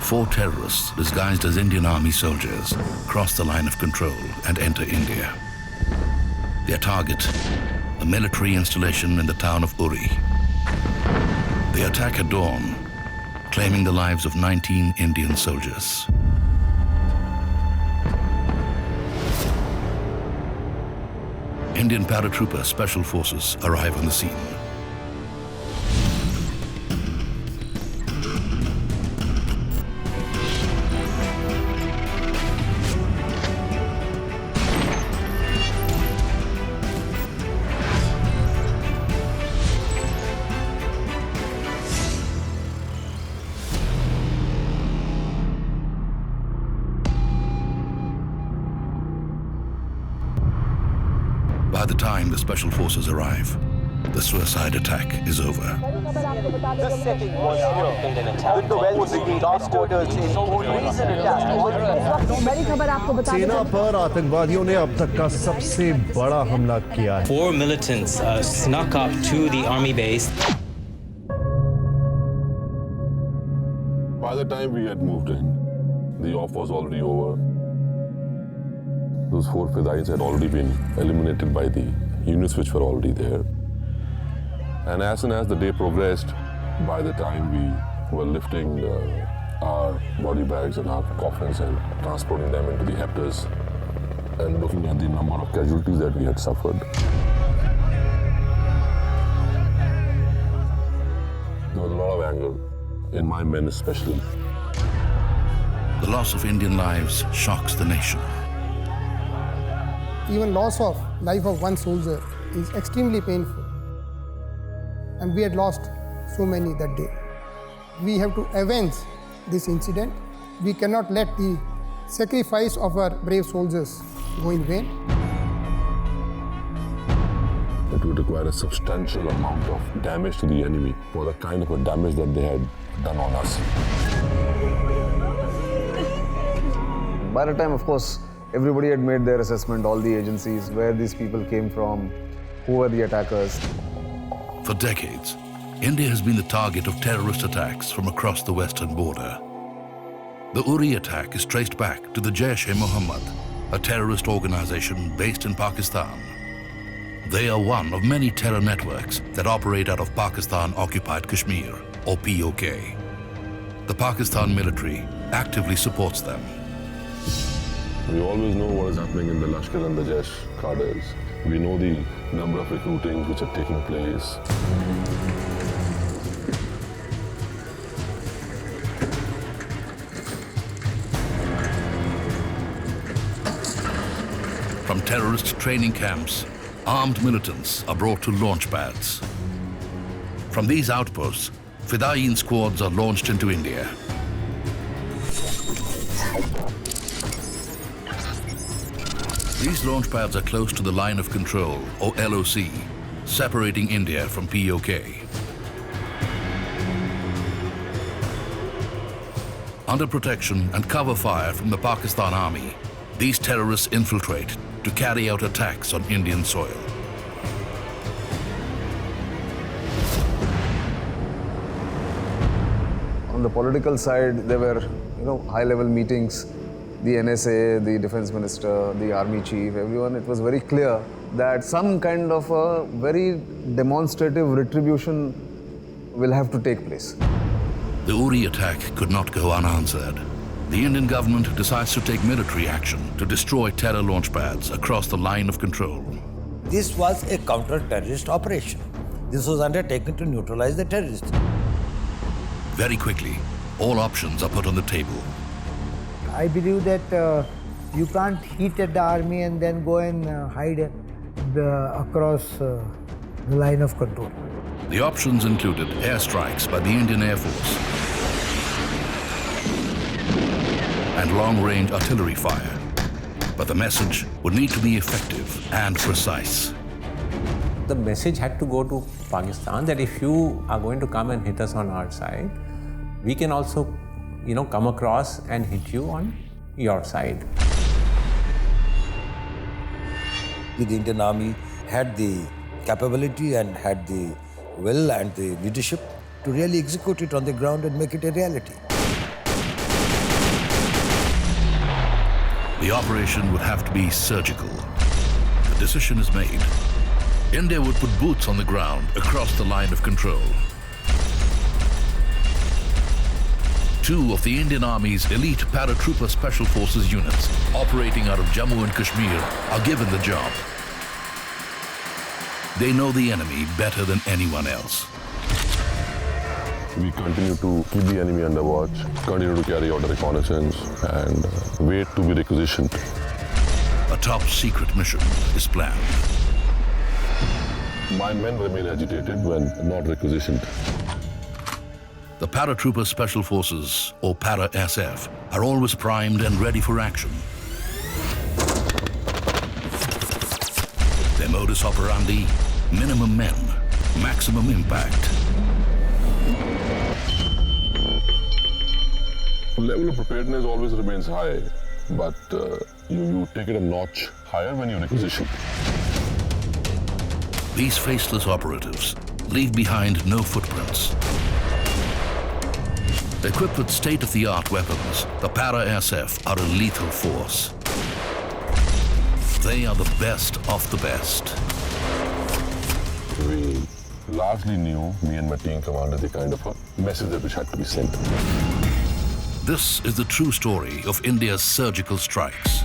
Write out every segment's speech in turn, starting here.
4 terrorists disguised as Indian Army soldiers cross the line of control and enter India. Their target, a military installation in the town of Uri. They attack at dawn, claiming the lives of 19 Indian soldiers. Indian paratrooper special forces arrive on the scene. By the time the special forces arrive, the suicide attack is over. This setting was with the well-being lost orders in recent attacks. सेना पर आतंकवादियों ने अब तक का सबसे बड़ा हमला किया है. 4 militants snuck up to the army base. By the time we had moved in, the off was already over. Those 4 Fidais had already been eliminated by the units which were already there. And as soon as the day progressed, by the time we were lifting our body bags and our coffins and transporting them into the hectors and looking at the number of casualties that we had suffered, there was a lot of anger, in my men especially. The loss of Indian lives shocks the nation. Even loss of life of one soldier is extremely painful. And we had lost so many that day. We have to avenge this incident. We cannot let the sacrifice of our brave soldiers go in vain. It would require a substantial amount of damage to the enemy for the kind of a damage that they had done on us. By the time, of course, everybody had made their assessment, all the agencies, where these people came from, who were the attackers. For decades, India has been the target of terrorist attacks from across the western border. The Uri attack is traced back to the Jaish-e-Mohammed, a terrorist organization based in Pakistan. They are one of many terror networks that operate out of Pakistan-occupied Kashmir, or POK. The Pakistan military actively supports them. We always know what is happening in the Lashkar and the Jaish cadres. We know the number of recruiting which are taking place. From terrorist training camps, armed militants are brought to launch pads. From these outposts, Fidaiin squads are launched into India. These launch pads are close to the line of control, or LOC, separating India from POK. Under protection and cover fire from the Pakistan army, these terrorists infiltrate to carry out attacks on Indian soil. On the political side, there were, high-level meetings. The NSA, the defense minister, the army chief, everyone, it was very clear that some kind of a very demonstrative retribution will have to take place. The Uri attack could not go unanswered. The Indian government decides to take military action to destroy terror launch pads across the line of control. This was a counter-terrorist operation. This was undertaken to neutralize the terrorists. Very quickly, all options are put on the table. I believe that you can't hit at the army and then go and hide across the line of control. The options included airstrikes by the Indian Air Force and long-range artillery fire. But the message would need to be effective and precise. The message had to go to Pakistan that if you are going to come and hit us on our side, we can also come across and hit you on your side. The Indian Army had the capability and had the will and the leadership to really execute it on the ground and make it a reality. The operation would have to be surgical. The decision is made. India would put boots on the ground across the line of control. Two of the Indian Army's elite paratrooper special forces units operating out of Jammu and Kashmir are given the job. They know the enemy better than anyone else. We continue to keep the enemy under watch, continue to carry out a reconnaissance and wait to be requisitioned. A top secret mission is planned. My men remain agitated when not requisitioned. The paratrooper special forces, or para-SF, are always primed and ready for action. Their modus operandi: minimum men, maximum impact. The level of preparedness always remains high, but you take it a notch higher when you requisition. These faceless operatives leave behind no footprints. Equipped with state-of-the-art weapons, the para-SF are a lethal force. They are the best of the best. We largely knew, me and my team commander, the kind of a message that which had to be sent. This is the true story of India's surgical strikes.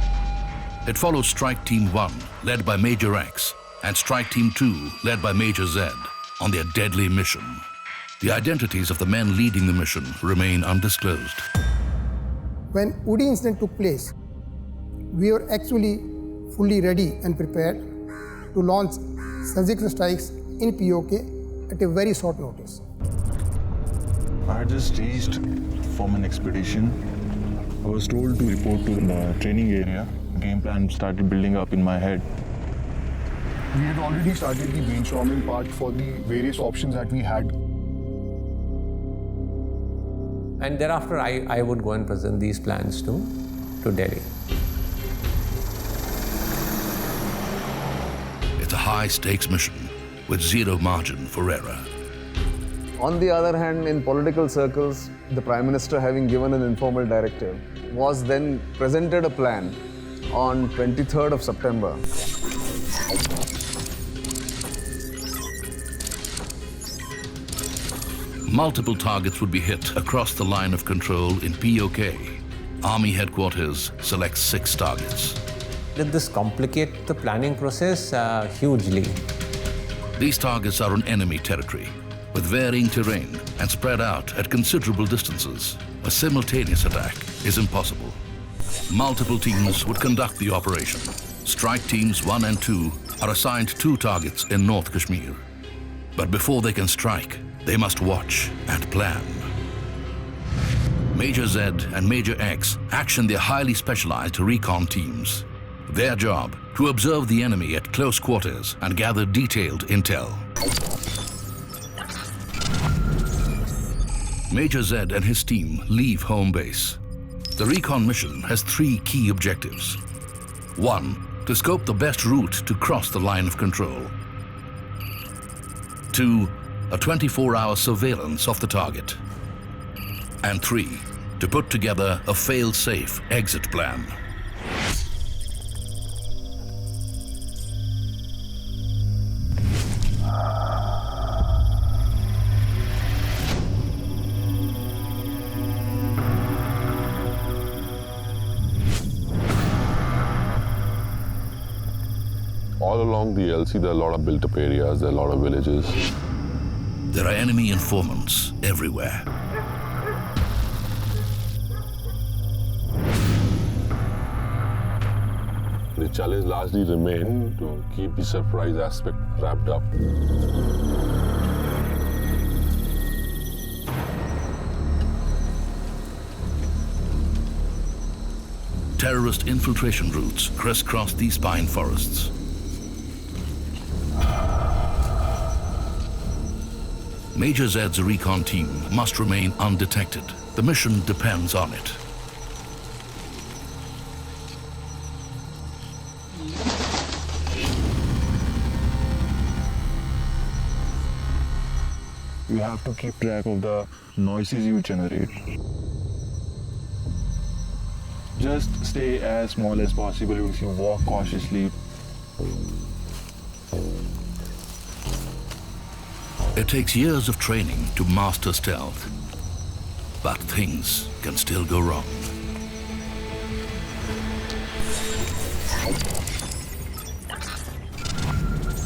It follows Strike Team 1, led by Major X, and Strike Team 2, led by Major Z, on their deadly mission. The identities of the men leading the mission remain undisclosed. When Uri incident took place, we were actually fully ready and prepared to launch surgical strikes in POK at a very short notice. I had just reached from an expedition. I was told to report to the training area. Game plan started building up in my head. We had already started the brainstorming part for the various options that we had. And thereafter, I would go and present these plans to Delhi. It's a high-stakes mission with zero margin for error. On the other hand, in political circles, the Prime Minister, having given an informal directive, was then presented a plan on 23rd of September. Multiple targets would be hit across the line of control in POK. Army headquarters selects 6 targets. Did this complicate the planning process? Hugely. These targets are on enemy territory, with varying terrain and spread out at considerable distances. A simultaneous attack is impossible. Multiple teams would conduct the operation. Strike Teams 1 and 2 are assigned 2 targets in North Kashmir. But before they can strike, they must watch and plan. Major Z and Major X action their highly specialized recon teams. Their job, to observe the enemy at close quarters and gather detailed intel. Major Z and his team leave home base. The recon mission has 3 key objectives. 1, to scope the best route to cross the line of control. 2, a 24-hour surveillance of the target. And 3, to put together a fail-safe exit plan. All along the LC, there are a lot of built-up areas, there are a lot of villages. There are enemy informants everywhere. The challenge largely remained to keep the surprise aspect wrapped up. Terrorist infiltration routes crisscross these pine forests. Major Z's recon team must remain undetected. The mission depends on it. You have to keep track of the noises you generate. Just stay as small as possible. If you walk cautiously. It takes years of training to master stealth, but things can still go wrong.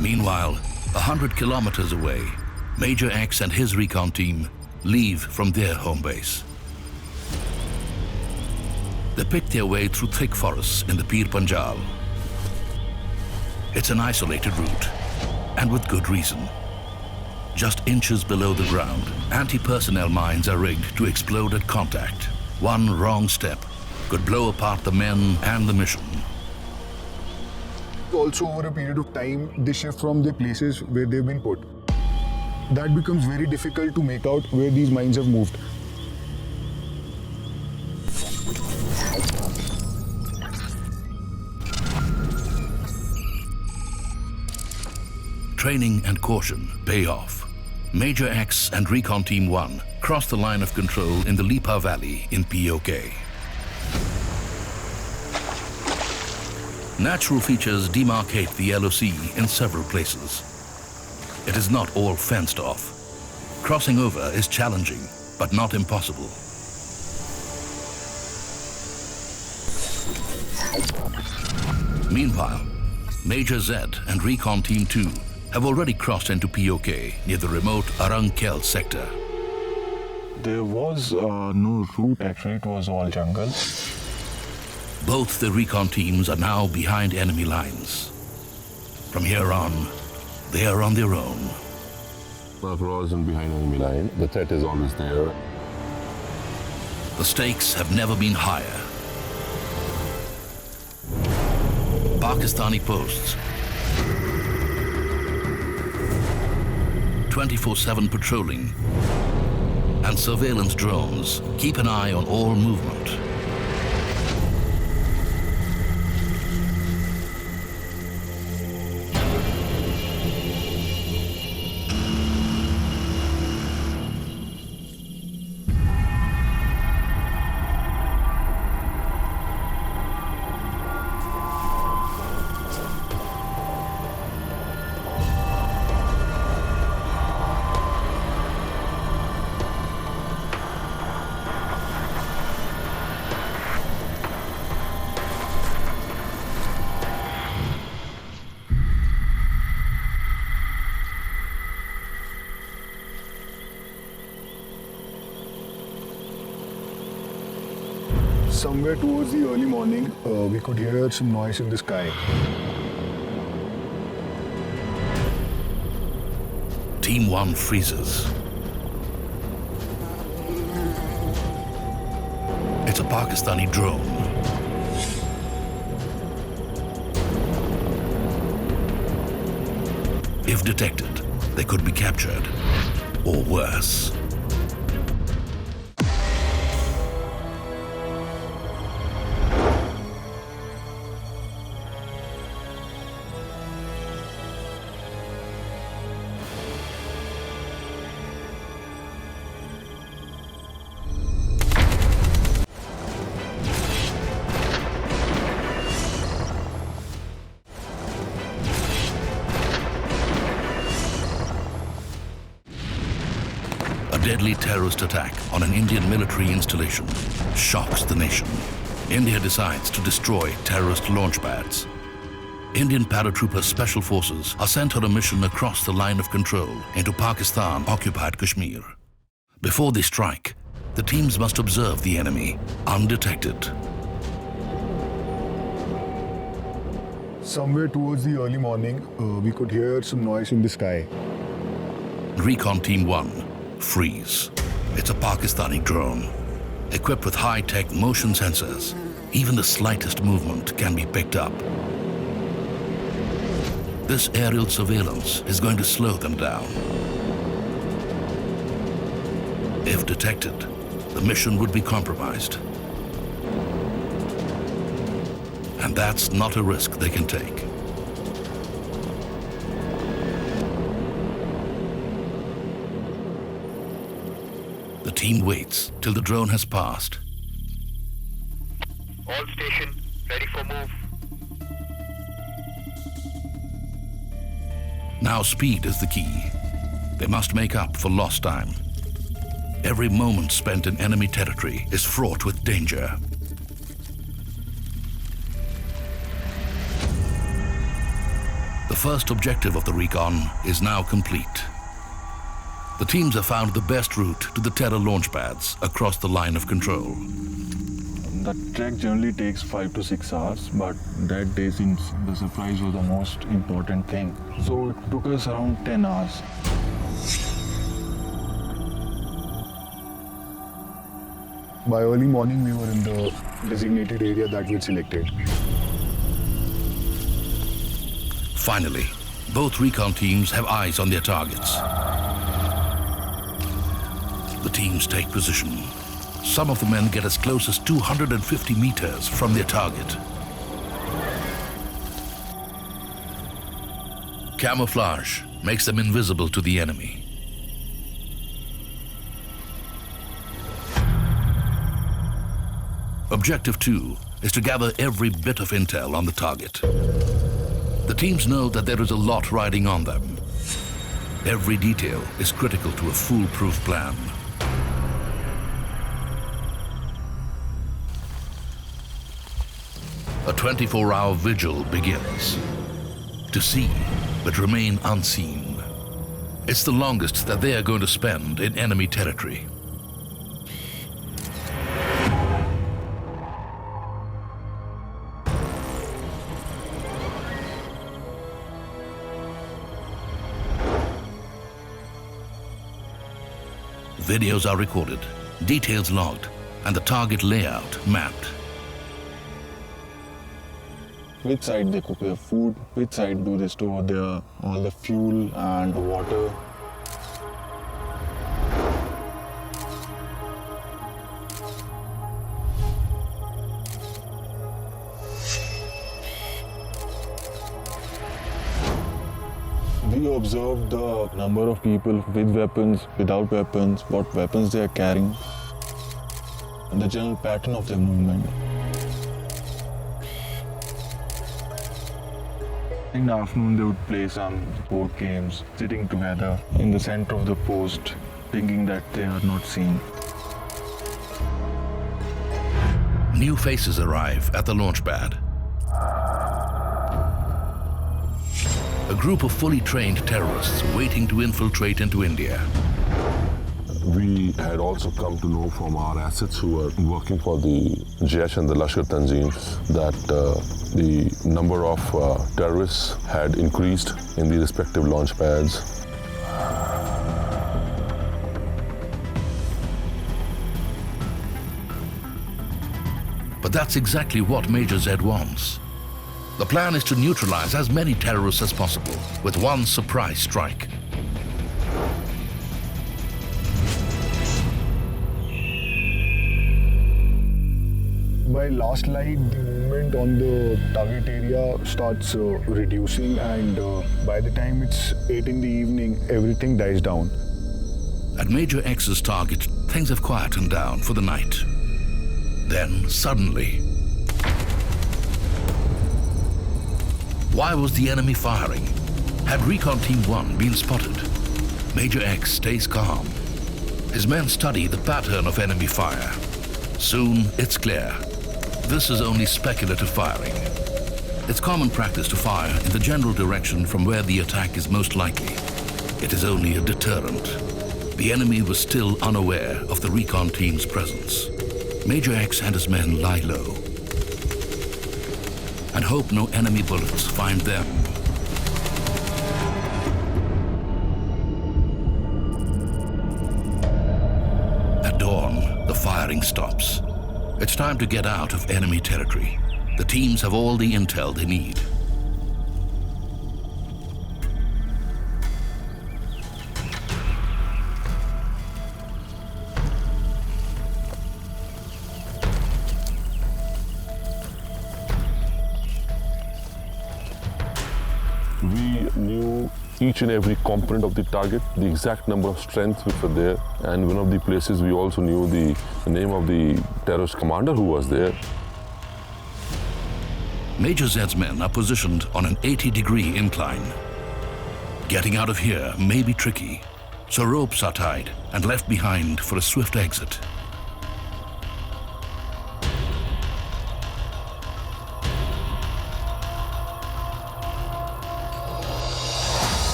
Meanwhile, 100 kilometers away, Major X and his recon team leave from their home base. They pick their way through thick forests in the Pir Panjal. It's an isolated route, and with good reason. Just inches below the ground, anti-personnel mines are rigged to explode at contact. One wrong step could blow apart the men and the mission. Also, over a period of time, they shift from the places where they've been put. That becomes very difficult to make out where these mines have moved. Training and caution pay off. Major X and Recon Team 1 cross the line of control in the Lipa Valley in POK. Natural features demarcate the LOC in several places. It is not all fenced off. Crossing over is challenging, but not impossible. Meanwhile, Major Z and Recon Team 2 have already crossed into POK near the remote Arang Kel sector. There was no route actually, it was all jungle. Both the recon teams are now behind enemy lines. From here on, they are on their own. After all is behind enemy line, the threat is always there. The stakes have never been higher. Pakistani posts, 24/7 patrolling, and surveillance drones keep an eye on all movement. Somewhere towards the early morning, we could hear some noise in the sky. Team 1 freezes. It's a Pakistani drone. If detected, they could be captured, or worse. A deadly terrorist attack on an Indian military installation shocks the nation. India decides to destroy terrorist launch pads. Indian paratrooper special forces are sent on a mission across the line of control into Pakistan-occupied Kashmir. Before they strike, the teams must observe the enemy undetected. Somewhere towards the early morning, we could hear some noise in the sky. Recon Team 1 freeze. It's a Pakistani drone. Equipped with high-tech motion sensors, even the slightest movement can be picked up. This aerial surveillance is going to slow them down. If detected, the mission would be compromised. And that's not a risk they can take. The team waits till the drone has passed. All station, ready for move. Now speed is the key. They must make up for lost time. Every moment spent in enemy territory is fraught with danger. The first objective of the recon is now complete. The teams have found the best route to the Terror launch pads across the line of control. The trek generally takes 5 to 6 hours, but that day seems the surprise was the most important thing. So it took us around 10 hours. By early morning, we were in the designated area that we selected. Finally, both recon teams have eyes on their targets. The teams take position. Some of the men get as close as 250 meters from their target. Camouflage makes them invisible to the enemy. Objective 2 is to gather every bit of intel on the target. The teams know that there is a lot riding on them. Every detail is critical to a foolproof plan. A 24-hour vigil begins. To see, but remain unseen. It's the longest that they are going to spend in enemy territory. Videos are recorded, details logged, and the target layout mapped. Which side they cook their food, which side do they store their all the fuel and water. We observed the number of people with weapons, without weapons, what weapons they are carrying, and the general pattern of their movement. In the afternoon, they would play some board games, sitting together in the center of the post, thinking that they are not seen. New faces arrive at the launch pad. A group of fully trained terrorists waiting to infiltrate into India. We had also come to know from our assets who were working for the Jaish and the Lashkar Tanzeems that the number of terrorists had increased in the respective launch pads. But that's exactly what Major Z wants. The plan is to neutralize as many terrorists as possible with one surprise strike. By last light, the movement on the target area starts reducing, and by the time it's 8 in the evening, everything dies down. At Major X's target, things have quietened down for the night. Then, suddenly, why was the enemy firing? Had Recon Team 1 been spotted? Major X stays calm. His men study the pattern of enemy fire. Soon, it's clear. This is only speculative firing. It's common practice to fire in the general direction from where the attack is most likely. It is only a deterrent. The enemy was still unaware of the Recon Team's presence. Major X and his men lie low and hope no enemy bullets find them. At dawn, the firing stops. It's time to get out of enemy territory. The teams have all the intel they need. We knew each and every component of the target, the exact number of strengths which were there, and one of the places we also knew the name of the terrorist commander who was there. Major Zed's men are positioned on an 80-degree incline. Getting out of here may be tricky, so ropes are tied and left behind for a swift exit.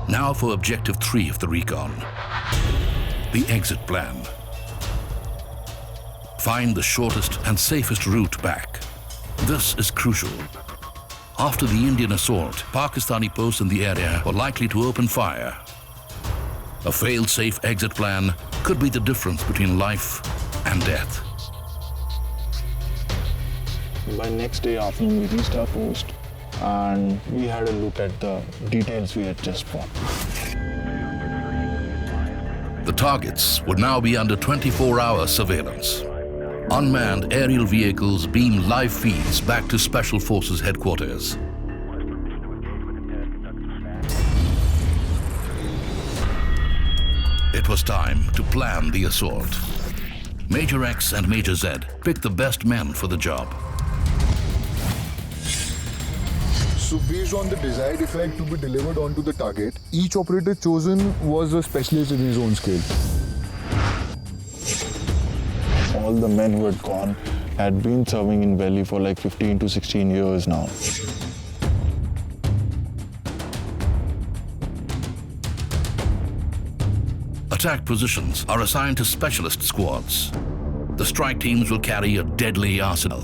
Now for Objective 3 of the recon, the exit plan. Find the shortest and safest route back. This is crucial. After the Indian assault, Pakistani posts in the area were likely to open fire. A fail-safe exit plan could be the difference between life and death. By next day afternoon, we reached our post and we had a look at the details we had just fought. The targets would now be under 24-hour surveillance. Unmanned aerial vehicles beam live feeds back to Special Forces headquarters. It was time to plan the assault. Major X and Major Z picked the best men for the job. So based on the desired effect to be delivered onto the target, each operator chosen was a specialist in his own skill. All the men who had gone had been serving in Delhi for like 15 to 16 years now. Attack positions are assigned to specialist squads. The strike teams will carry a deadly arsenal.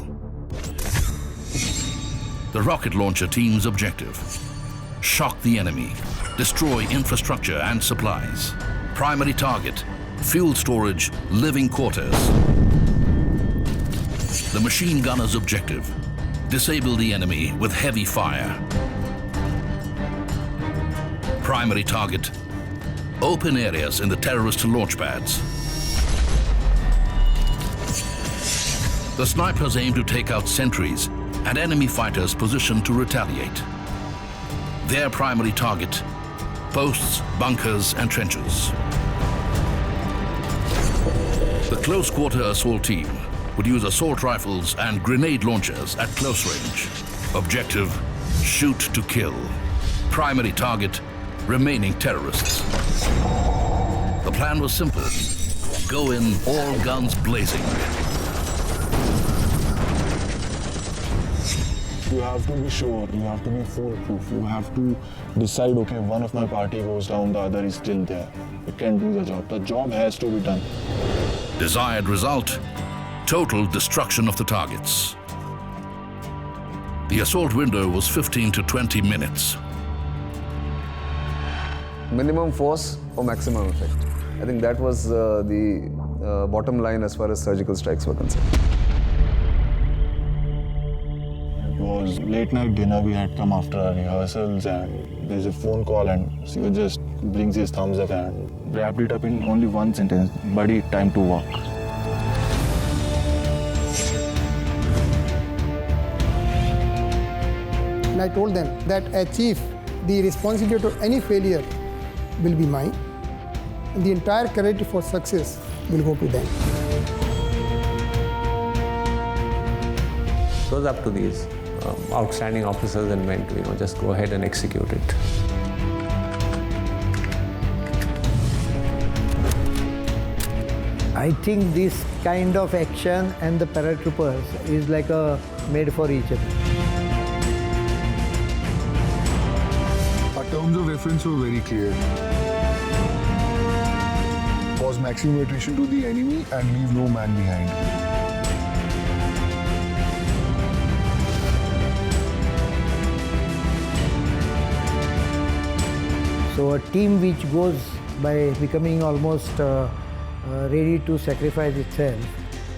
The rocket launcher team's objective: shock the enemy, destroy infrastructure and supplies. Primary target: fuel storage, living quarters. The machine gunner's objective: disable the enemy with heavy fire. Primary target: open areas in the terrorist launch pads. The snipers aim to take out sentries and enemy fighters positioned to retaliate. Their primary target: posts, bunkers, and trenches. The close quarter assault team would use assault rifles and grenade launchers at close range. Objective: shoot to kill. Primary target: remaining terrorists. The plan was simple: go in all guns blazing. You have to be sure, you have to be foolproof, you have to decide, okay, one of my party goes down, the other is still there. You can do the job. The job has to be done. Desired result: total destruction of the targets. The assault window was 15 to 20 minutes. Minimum force or maximum effect. I think that was the bottom line as far as surgical strikes were concerned. It was late night dinner, we had come after our rehearsals and there's a phone call and Siva just brings his thumbs up and wrapped it up in only one sentence: buddy, time to work. And I told them that as chief, the responsibility of any failure will be mine, and the entire credit for success will go to them. It was up to these outstanding officers and men to just go ahead and execute it. I think this kind of action and the paratroopers is like a made for each other. Our terms of reference were very clear. Cause maximum attrition to the enemy and leave no man behind. So a team which goes by becoming almost ready to sacrifice itself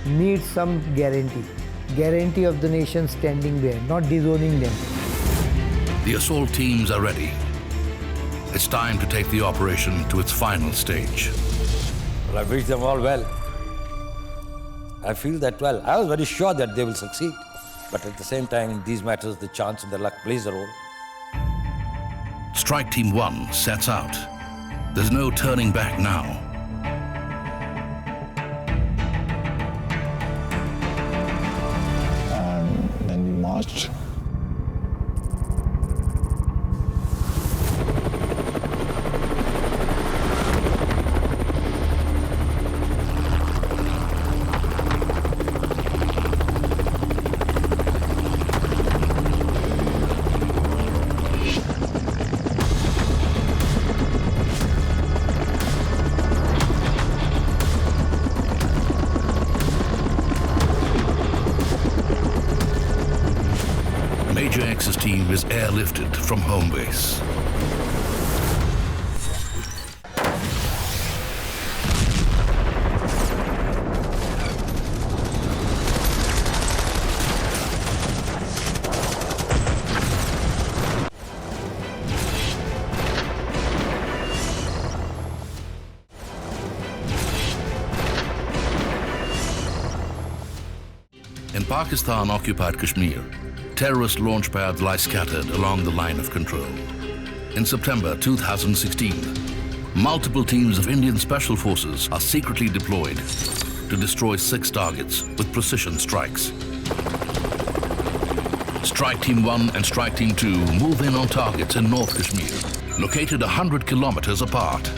needs some guarantee of the nation standing there, not disowning them. The assault teams are ready. It's time to take the operation to its final stage. Well, I wish them all well. I feel that well. I was very sure that they will succeed. But at the same time, in these matters, the chance and the luck plays a role. Strike Team 1 sets out. There's no turning back now. And then we marched much. Major X's team is airlifted from home base. In Pakistan-occupied Kashmir, terrorist launch pads lie scattered along the line of control. In September 2016, multiple teams of Indian Special Forces are secretly deployed to destroy 6 targets with precision strikes. Strike Team 1 and Strike Team 2 move in on targets in North Kashmir, located 100 kilometers apart.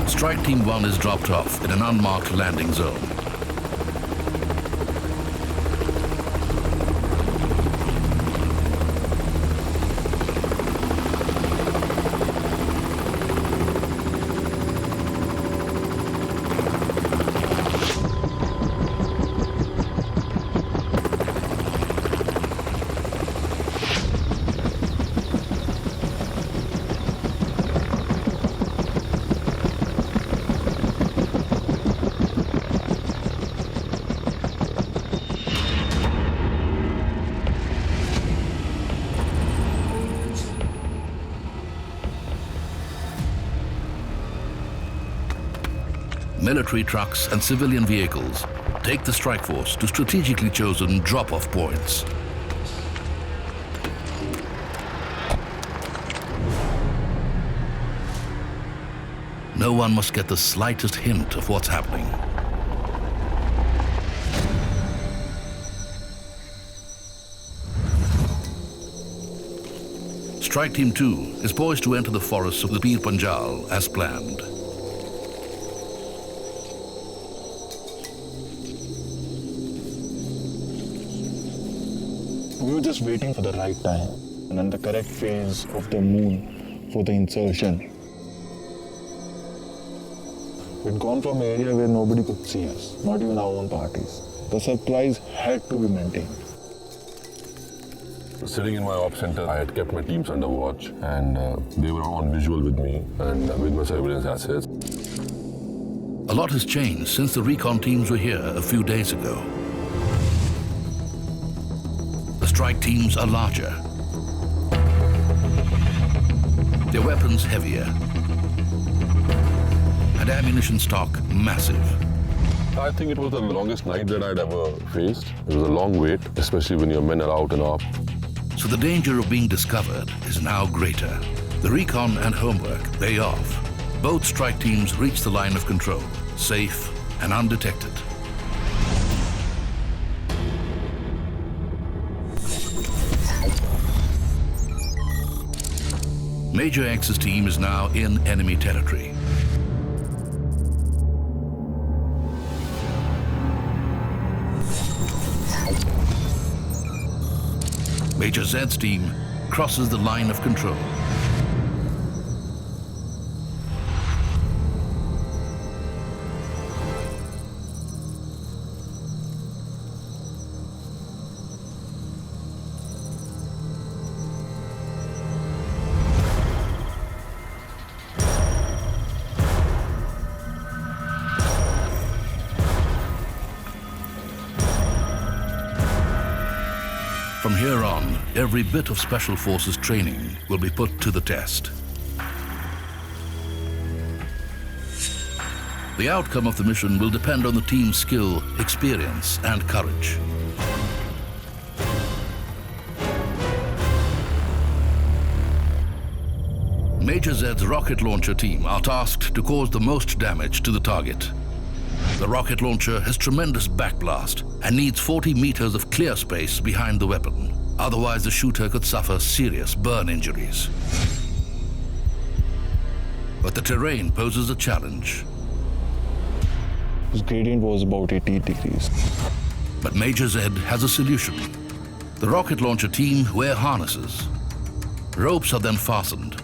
Strike Team 1 is dropped off in an unmarked landing zone. Military trucks and civilian vehicles take the strike force to strategically chosen drop-off points. No one must get the slightest hint of what's happening. Strike Team 2 is poised to enter the forests of the Pir Panjal as planned. We were just waiting for the right time and then the correct phase of the moon for the insertion. We'd gone from an area where nobody could see us, not even our own parties. The surprise had to be maintained. Sitting in my ops center, I had kept my teams under watch and they were on visual with me and with my surveillance assets. A lot has changed since the recon teams were here a few days ago. The strike teams are larger, their weapons heavier, and ammunition stock massive. I think it was the longest night that I'd ever faced. It was a long wait, especially when your men are out and up. So the danger of being discovered is now greater. The recon and homework pay off. Both strike teams reach the line of control, safe and undetected. Major X's team is now in enemy territory. Major Z's team crosses the line of control. From here on, every bit of Special Forces training will be put to the test. The outcome of the mission will depend on the team's skill, experience, and courage. Major Z's rocket launcher team are tasked to cause the most damage to the target. The rocket launcher has tremendous backblast and needs 40 meters of clear space behind the weapon. Otherwise, the shooter could suffer serious burn injuries. But the terrain poses a challenge. This gradient was about 80 degrees. But Major Z has a solution. The rocket launcher team wear harnesses. Ropes are then fastened,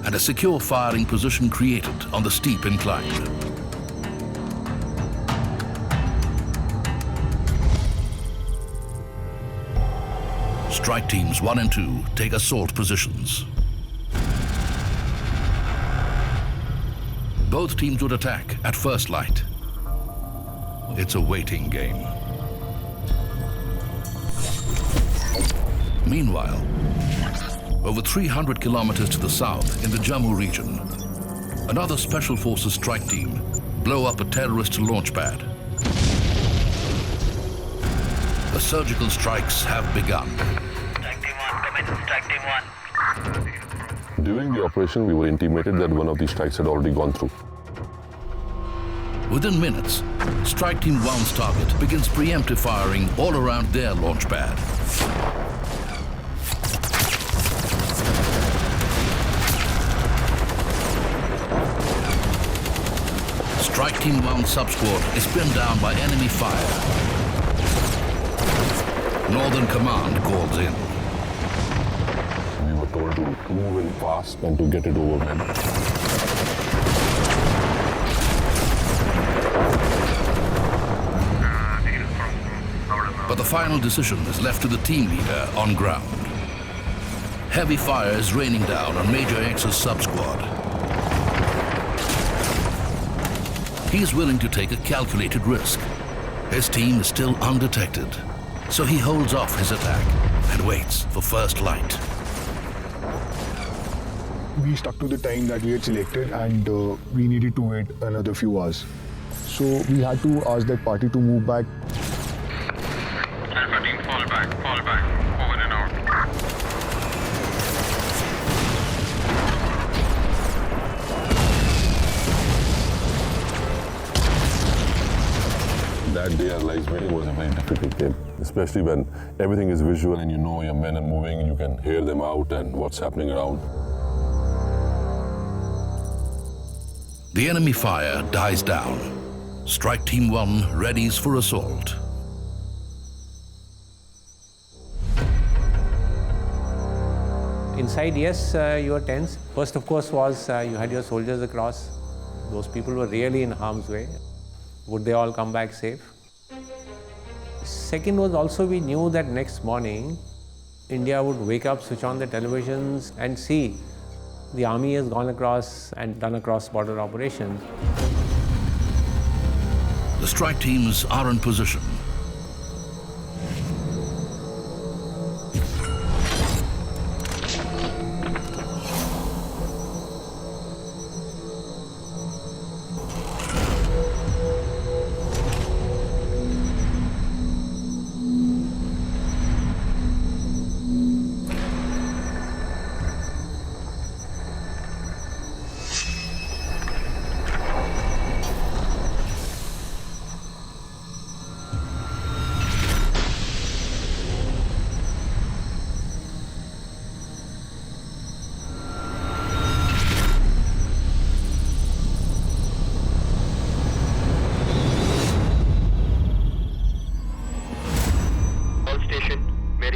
and a secure firing position created on the steep incline. Strike teams 1 and 2 take assault positions. Both teams would attack at first light. It's a waiting game. Meanwhile, over 300 kilometers to the south in the Jammu region, another Special Forces strike team blow up a terrorist launch pad. The surgical strikes have begun. Strike team 1, come in. Strike team 1. During the operation, we were intimated that one of these strikes had already gone through. Within minutes, Strike Team 1's target begins preemptive firing all around their launch pad. Strike Team 1 sub-squad is pinned down by enemy fire. Northern Command calls in. We were told to move in fast and to get it over with. But the final decision is left to the team leader on ground. Heavy fire is raining down on Major X's sub-squad. He is willing to take a calculated risk. His team is still undetected, so he holds off his attack and waits for first light. We stuck to the time that we had selected, and we needed to wait another few hours. So we had to ask that party to move back. Alpha team, fall back, over and out. That day, our lives meeting was a very difficult game, especially when everything is visual and you know your men are moving, you can hear them out and what's happening around. The enemy fire dies down. Strike Team 1 readies for assault. Inside, yes, you were tense. First, of course, was you had your soldiers across. Those people were really in harm's way. Would they all come back safe? Second was also we knew that next morning, India would wake up, switch on the televisions and see the army has gone across and done a cross-border operation. The strike teams are in position.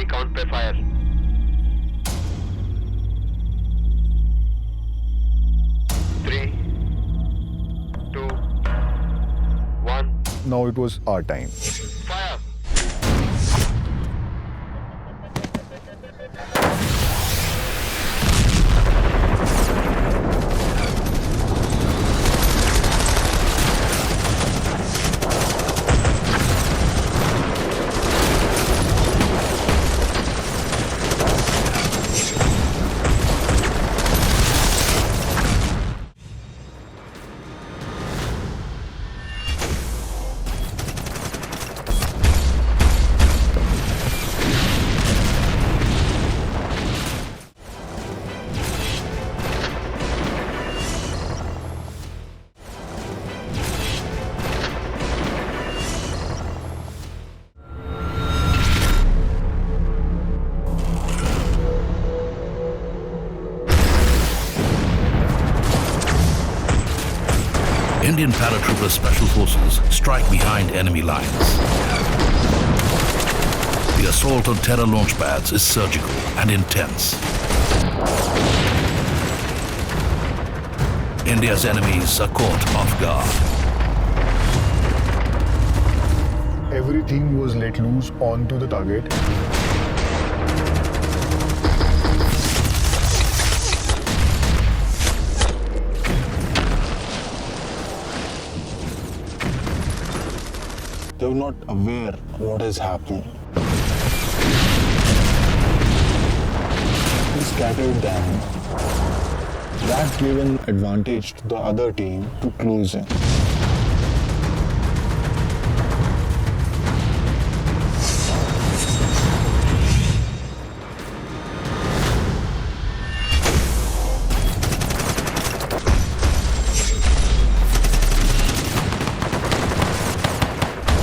Count by fire. 3, 2, 1. Now it was our time. Fire! Indian paratrooper special forces strike behind enemy lines. The assault on terror launch pads is surgical and intense. India's enemies are caught off guard. Everything was let loose onto the target. They were not aware what is happening. We scattered them. That gave an advantage to the other team to close in.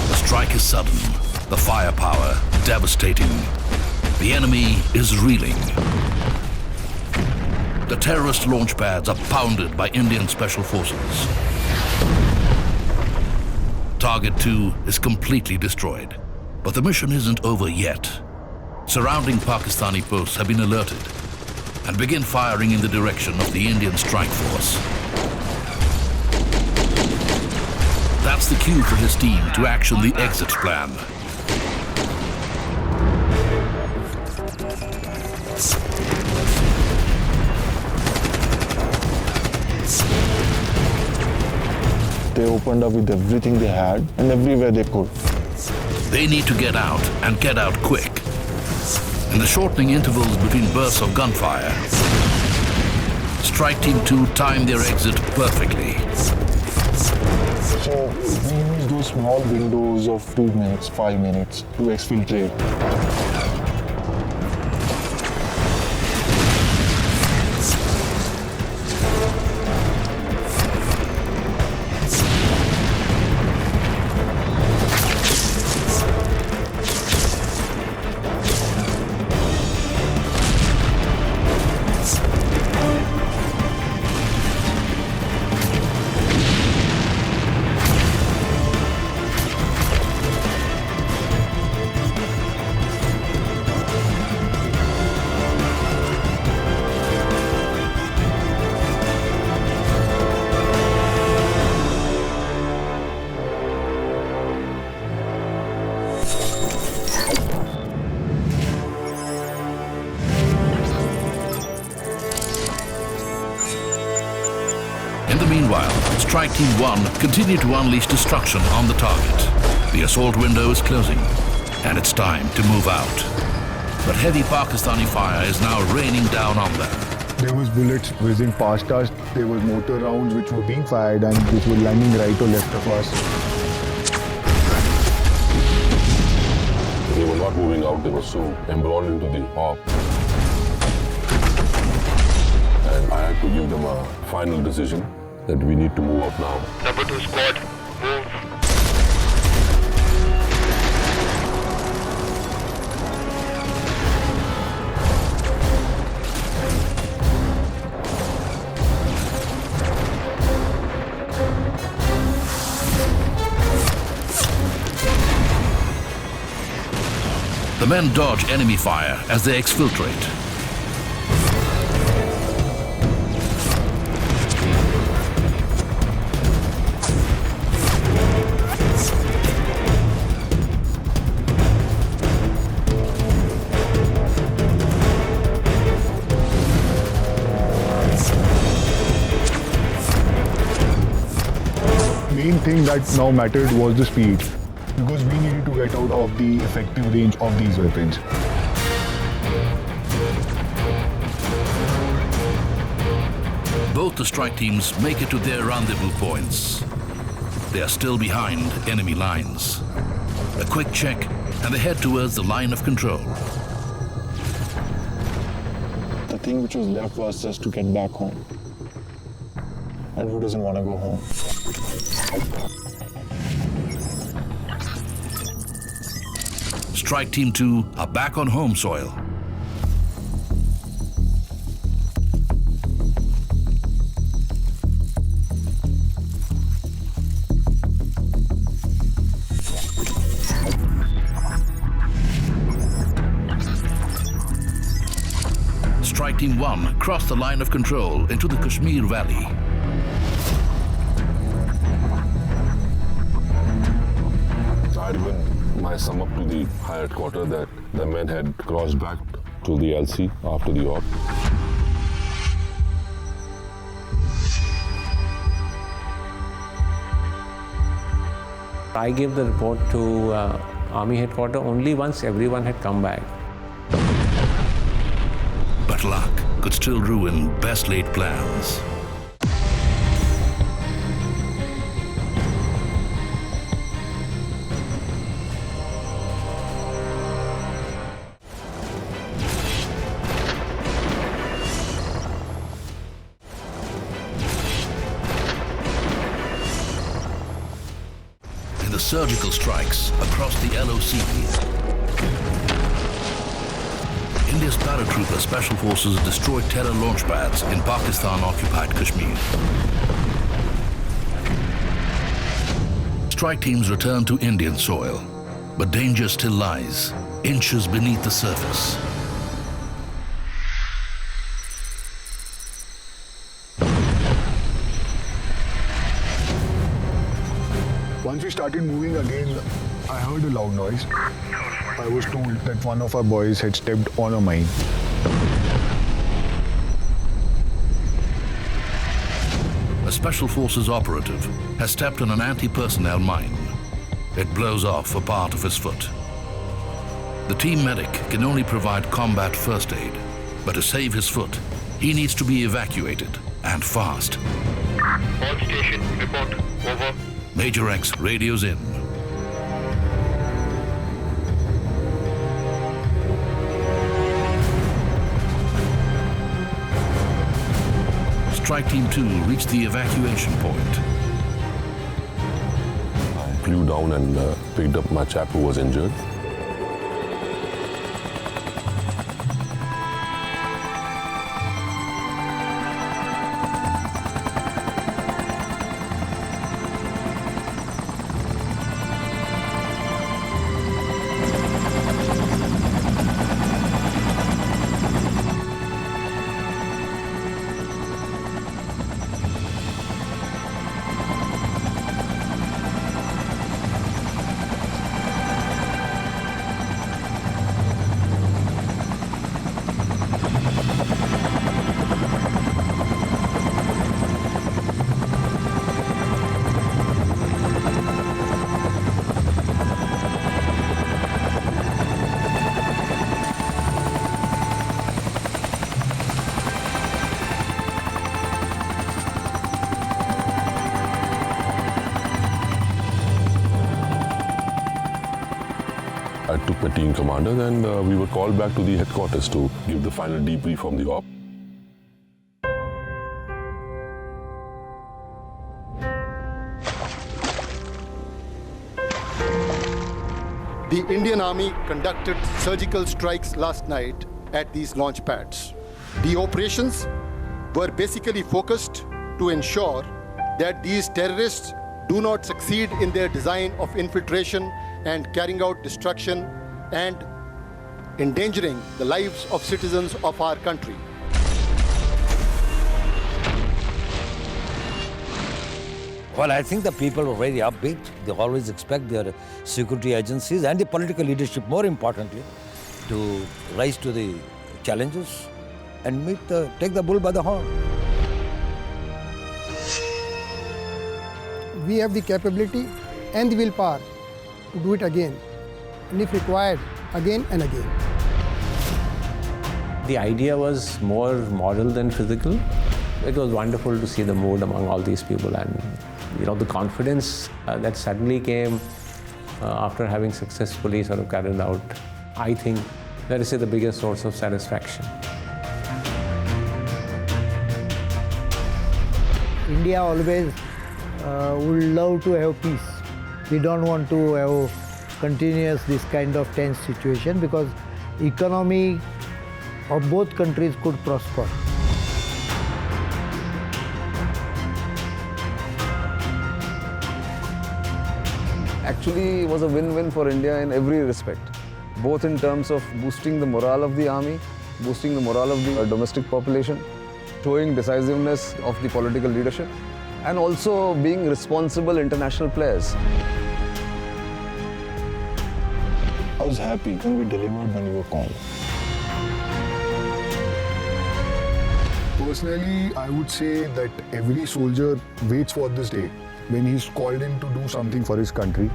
The strike is sudden, the firepower devastating. The enemy is reeling. The terrorist launch pads are pounded by Indian special forces. Target 2 is completely destroyed. But the mission isn't over yet. Surrounding Pakistani posts have been alerted and begin firing in the direction of the Indian strike force. That's the cue for his team to action the exit plan. They opened up with everything they had and everywhere they could. They need to get out and get out quick. In the shortening intervals between bursts of gunfire, Strike Team 2 timed their exit perfectly. So we use those small windows of 2 minutes, 5 minutes to exfiltrate. Meanwhile, Strike Team 1 continued to unleash destruction on the target. The assault window is closing, and it's time to move out. But heavy Pakistani fire is now raining down on them. There was bullets whizzing past us. There was mortar rounds which were being fired and which were landing right or left of us. They were not moving out. They were so embroiled into the hop. And I had to give them a final decision that we need to move out now. Number 2 squad, move. The men dodge enemy fire as they exfiltrate. Main thing that now mattered was the speed, because we needed to get out of the effective range of these weapons. Both the strike teams make it to their rendezvous points. They are still behind enemy lines. A quick check and they head towards the line of control. The thing which was left was just to get back home. And who doesn't want to go home? Strike Team 2 are back on home soil. Team 1 crossed the line of control into the Kashmir Valley. I given my sum up to the high headquarters that the men had crossed back to the LC after the op. I gave the report to Army headquarters only once everyone had come back. But luck could still ruin best laid plans. In the surgical strikes across the LOC, India's paratrooper special forces destroyed terror launch pads in Pakistan-occupied Kashmir. Strike teams returned to Indian soil, but danger still lies inches beneath the surface. Once we started moving again, I heard a loud noise. I was told that one of our boys had stepped on a mine. A special forces operative has stepped on an anti-personnel mine. It blows off a part of his foot. The team medic can only provide combat first aid, but to save his foot, he needs to be evacuated, and fast. All station, report, over. Major X radios in. Strike Team 2 reached the evacuation point. I flew down and picked up my chap who was injured. I took my team commander and we were called back to the headquarters to give the final debrief from the op. The Indian Army conducted surgical strikes last night at these launch pads. The operations were basically focused to ensure that these terrorists do not succeed in their design of infiltration and carrying out destruction and endangering the lives of citizens of our country. Well, I think the people were very upbeat. They always expect their security agencies and the political leadership, more importantly, to rise to the challenges and take the bull by the horn. We have the capability and the willpower to do it again, and if required, again and again. The idea was more moral than physical. It was wonderful to see the mood among all these people and the confidence that suddenly came after having successfully sort of carried out, I think, let us say, the biggest source of satisfaction. India always would love to have peace. We don't want to have continuous this kind of tense situation because economy of both countries could prosper. Actually, it was a win-win for India in every respect, both in terms of boosting the morale of the army boosting the morale of the domestic population, showing decisiveness of the political leadership, and also being responsible international players. I was happy when we delivered when you were called. Personally, I would say that every soldier waits for this day when he's called in to do something for his country.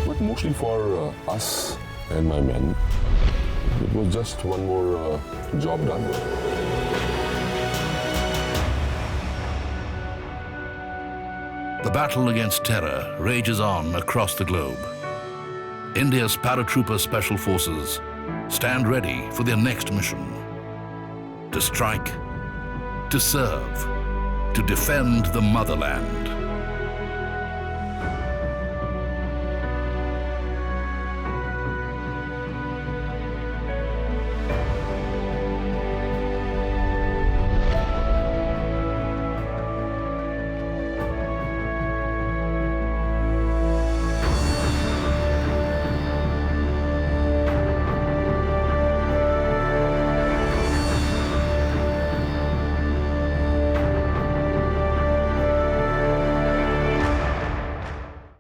But mostly for us and my men, it was just one more job done. The battle against terror rages on across the globe. India's paratrooper special forces stand ready for their next mission: to strike, to serve, to defend the motherland.